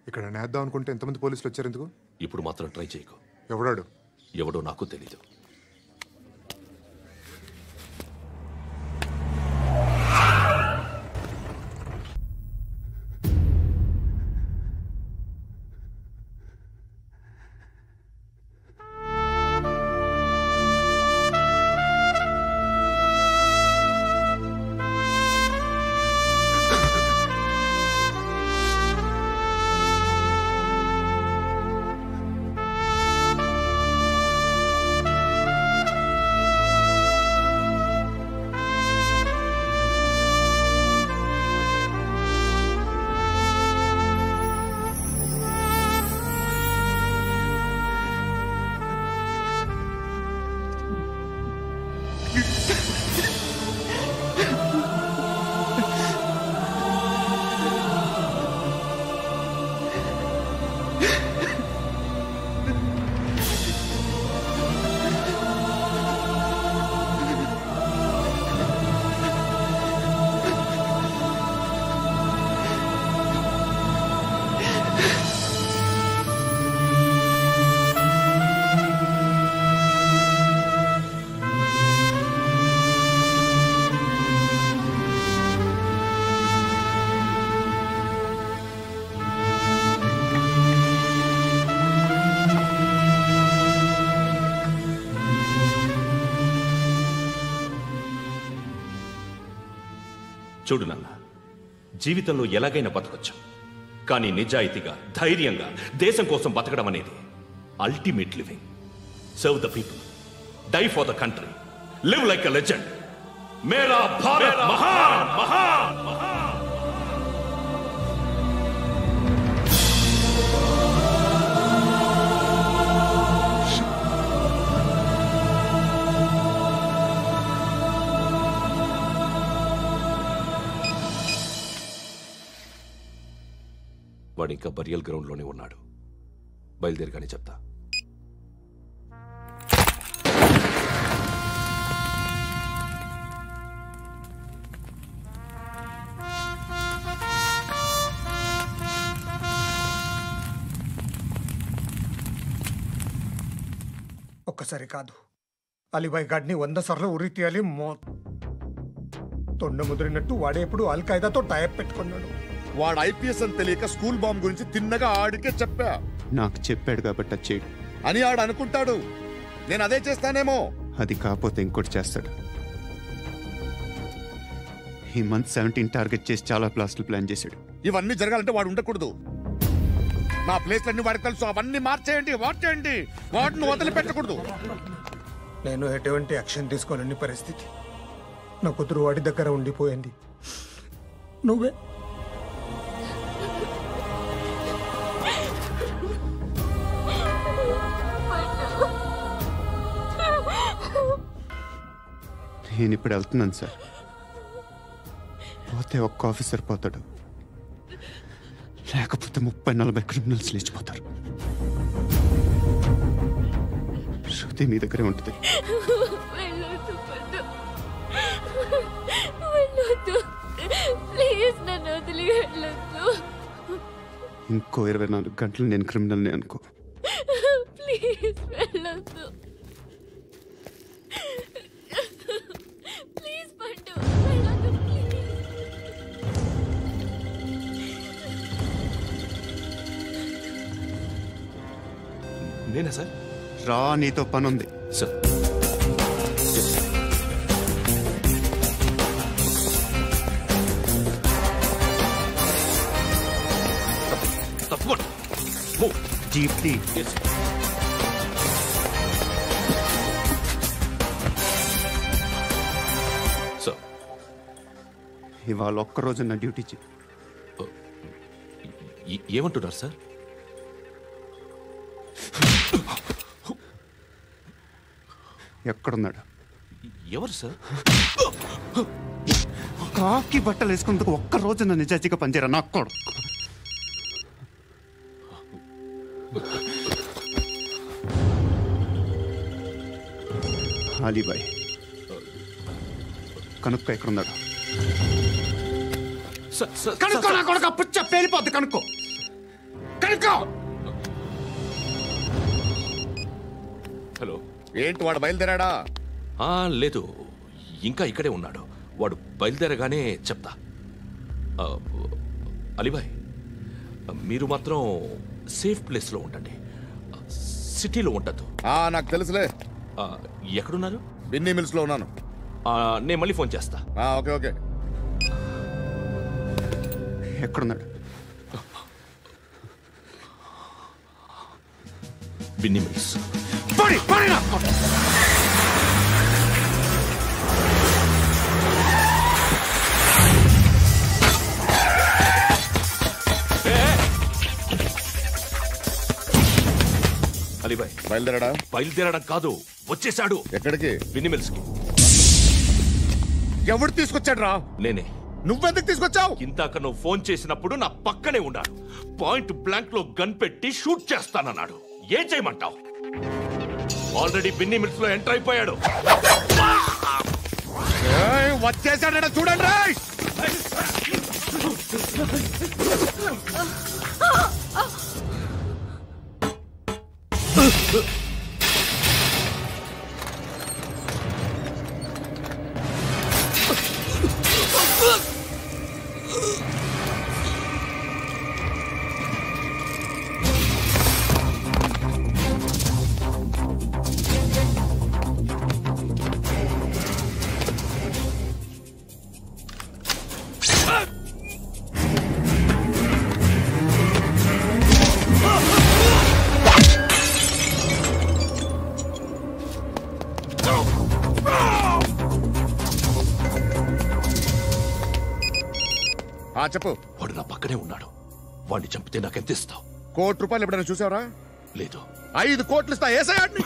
ఇక్కడ నేద్దాం అనుకుంటే ఎంతమంది పోలీసులు వచ్చారు ఎందుకు? ఇప్పుడు మాత్రం ట్రై చేయకు. ఎవడాడు? ఎవడో నాకు తెలీదు. చూడు నాన్న, జీవితంలో ఎలాగైనా బతకొచ్చు, కానీ నిజాయితీగా ధైర్యంగా దేశం కోసం బతకడం అనేది ultimate living. Serve the people, die for the country, live like a legend. మేరా భారత్ మహాన్ మహాన్ మహాన్. వాడు ఇంకా బరియల్ గ్రౌండ్లోనే ఉన్నాడు. బయలుదేరగానే చెప్తా. ఒక్కసారి కాదు, అలీబాయ్ గాడిని 100 సార్లు ఉరి తీయాలి. తొండ ముదిరినట్టు వాడేప్పుడు అల్ ఖైదాతో టైప్ పెట్టుకున్నాడు. వాడు ఐపీఎస్ అని తెలియక స్కూల్ బాంబ్ గురించి తిన్నగా ఆడికే చెప్పా. నాకు చెప్పాడు కాబట్టి వచ్చేయడు అని ఆడు అనుకుంటాడు. నేను అదే చేస్తానేమో. అది కాకపోతే ఇంకోటి చేస్తాడు. ఈ మంత్ 17 టార్గెట్ చేసి చాలా ప్లాస్టులు ప్లాన్ చేశాడు. ఇవన్నీ జరగాలంటే వాడు ఉండకూడదు. నా ప్లేస్లన్నీ వాడికి తెలుసు. అవన్నీ మార్చేయండి, వార్చేయండి. వాటిని వదిలిపెట్టకూడదు. నేను ఎటువంటి యాక్షన్ తీసుకోలేని పరిస్థితి. నా కూతురు వాడి దగ్గర ఉండిపోయింది. నువ్వే నేను ఇప్పుడు వెళ్తున్నాను సార్. పోతే ఒక్క ఆఫీసర్ పోతాడు, లేకపోతే 30-40 క్రిమినల్స్ లేచిపోతారు. శృతి మీ దగ్గరే ఉంటుంది. ఇంకో 24 గంటలు నేను క్రిమినల్ని అనుకో. నేనా సార్? రా, నీతో పని ఉంది సార్. జీప్తి సార్, ఇవాళ ఒక్కరోజు నా డ్యూటీ ఏమంటున్నారు సార్? ఎక్కడున్నాడు? ఎవరు సార్? కాకి బట్టలు వేసుకున్నందుకు ఒక్కరోజు నా నిజాయితీగా పనిచేయరా నాకు కూడా. అలీబాయ్ కనుక్కో, ఎక్కడున్నాడు? కనుక్కో, నా కొడుకు పుచ్చ పేలిపోద్ది. కనుక్కో. హలో. ఏంటి వాడు బయలుదేరాడా? లేదు, ఇంకా ఇక్కడే ఉన్నాడు. వాడు బయలుదేరగానే చెప్తా. అలీబాయ్, మీరు మాత్రం సేఫ్ ప్లేస్లో ఉండండి, సిటీలో ఉండద్దు. నాకు తెలుసులే. ఎక్కడున్నారు? బిన్నీ మిల్స్ లో ఉన్నాను. నేను మళ్ళీ ఫోన్ చేస్తా. Okay okay. ఎక్కడున్నాడు? బిన్నీ మిల్స్. అలీబాయ్ బయలుదేరాడా? బయలుదేరడం కాదు, వచ్చేసాడు. ఎక్కడికి? బిన్నీ మిల్స్ కి. ఎవడు తీసుకొచ్చాడు రా? నేనే. నువ్వెందుకు తీసుకొచ్చావు? ఇందాక నువ్వు ఫోన్ చేసినప్పుడు నా పక్కనే ఉన్నాడు. పాయింట్ బ్లాంక్ లో గన్ పెట్టి షూట్ చేస్తానన్నాడు. ఏం చేయమంటావు? ఆల్రెడీ బిన్నీ మిల్స్ లో ఎంటర్ అయిపోయాడు. వచ్చేసాడ చూడండి రా. చెప్పు. వాడు నా పక్కనే ఉన్నాడు. వాడిని చంపితే నాకెంత ఇస్తావు? ₹1,00,00,000 ఎప్పుడైనా చూసావరా? లేదు. 5 కోట్లు ఇస్తా. ఏసయాడిని.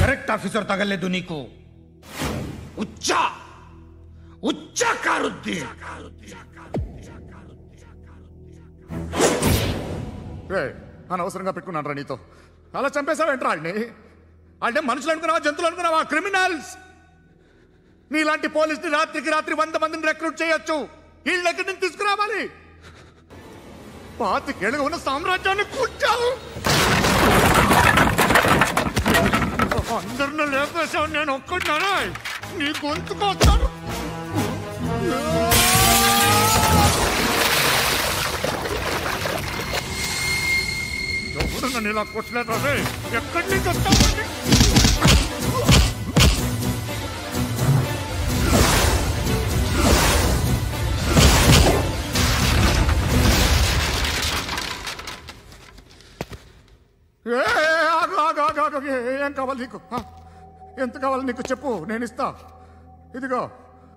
కరెక్ట్ ఆఫీసర్ తగలేదు నీకు. ఉచ్చా ఉచ్చా కారుద్ది. అనవసరంగా పెట్టుకున్నాను రా నీతో. అలా చంపేశావేంట్రా వాడిని? అంటే మనుషులు అనుకున్నావా, జంతువులు అనుకున్నావా? క్రిమినల్స్. నీలాంటి పోలీసుని రాత్రికి రాత్రి 100 మందిని రిక్రూట్ చేయొచ్చు. వీళ్ళ దగ్గర నుంచి తీసుకురావాలి. 25 ఏళ్ళుగా ఉన్న సామ్రాజ్యాన్ని కూర్చావు. అందరిని లేపేశావు, నేను ఒక్కడినారా? నీ గొంతుకొచ్చాను. ఎవరు నన్ను ఇలా కొట్టలేదు రే? ఎక్కడి నుంచి వస్తామండి? ఏం కావాలి నీకు? ఎంత కావాలి నీకు చెప్పు, నేను ఇస్తా. ఇదిగో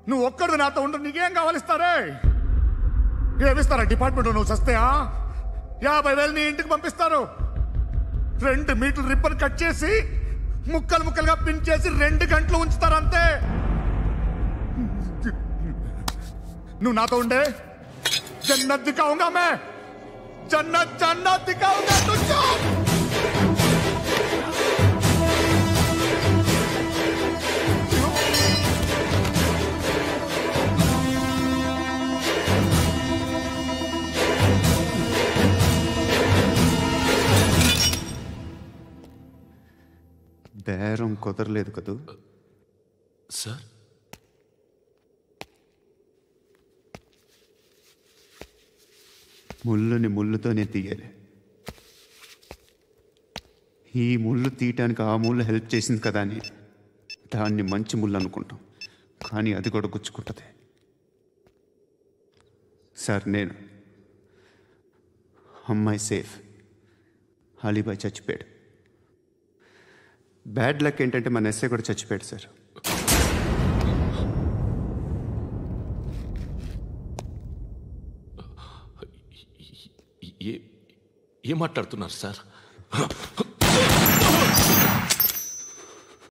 నువ్వు ఒక్కడు నాతో ఉండు. నీకేం కావాలి ఇస్తారే? ఏమిస్తారా డిపార్ట్మెంట్? నువ్వు సస్తేయా? 50,000 నీ ఇంటికి పంపిస్తారు. 2 మీటర్లు రిబ్బన్ కట్ చేసి ముక్కలు ముక్కలుగా పిన్ చేసి 2 గంటలు ఉంచుతారు అంతే. నువ్వు నాతో ఉండే జన్నత్ దిఖాऊंगा मैं, జన్నత్ జన్నత్ దిఖాऊंगा तुझको. బేరం కుదరలేదు కదూ సార్? ముళ్ళుని ముళ్ళుతోనే తీయాలి. ఈ ముళ్ళు తీయటానికి ఆ ముళ్ళు హెల్ప్ చేసింది కదా అని దాన్ని మంచి ముళ్ళు అనుకుంటాం, కానీ అది కూడా గుచ్చుకుంటుంది. సార్, నేను అమ్మాయి సేఫ్, అలీబాయ్ చచ్చిపోయాడు. బ్యాడ్ లక్ ఏంటంటే మన ఎస్ఐ కూడా చచ్చిపోయాడు సార్. ఏం మాట్లాడుతున్నారు సార్?